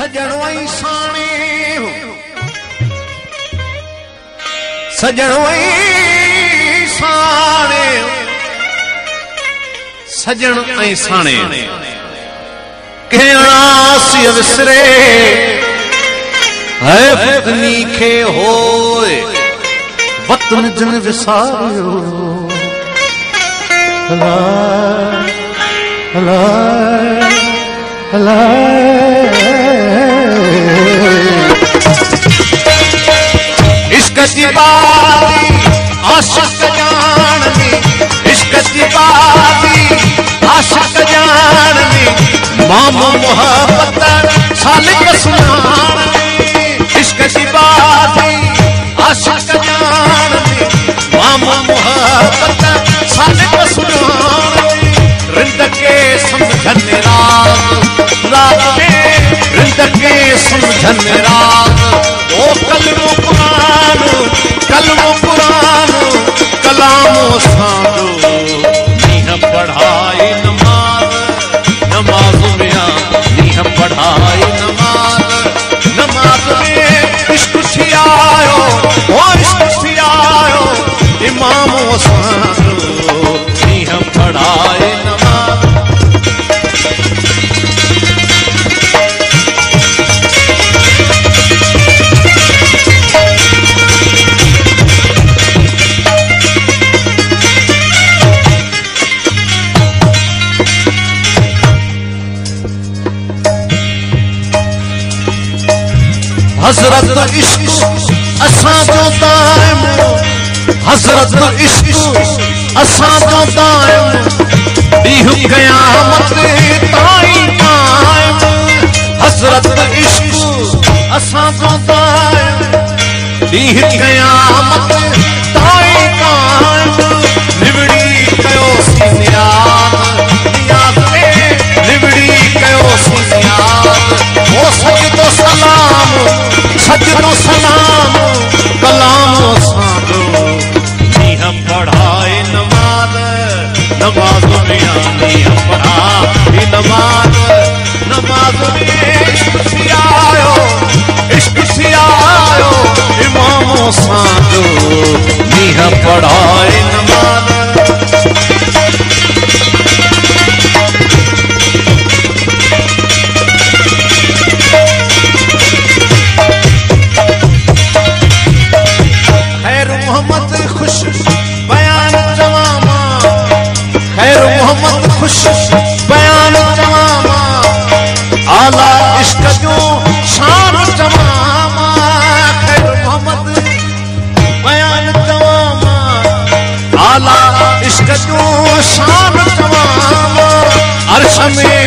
सजण वई साणे सजण वई साणे सजण ऐं साणे केणासी विसरे है फतनी खे होए वतन जन विसारियो इश्क जी बारी आशिक जाननी इश्क जी बारी आशिक जाननी मामो मोहब्बत सालिक सुनानी इश्क जी बारी आशिक जाननी मामो मोहब्बत सालिक सुनानी रिंद के समझन रात रात में रिंद के समझन रात ओ कलमो कुरान कलामो साधो नीह पढ़ाई नमाज नमाज में नीह पढ़ाई नमाज में इश्क थी आयो ओ इश्क थी आयो इमामो साधो नीह पढ़ाई नमाज हजरत इश्क असां जो दाइम हजरत इश्क असां जो दाइम ॾींहुं क़यामत ताईं काइम हजरत इश्क असां जो दाइम ॾींहुं क़यामत ताईं काइम निवड़ी कयोसीं नियाज़ में निवड़ी कयोसीं नियाज़ ओ सजदो सलाम कलामो साधो नीह पढ़ाए नमाज नमाज में नीह पढ़ाए नमाज में इश्क थी आयो इमामो साधो नीह पढ़ाए नमाज बयान जवामा आला इश्क जो शान जवामा खैर मोहम्मद बयान जवामा आला इश्क जो शान जवामा अर्श में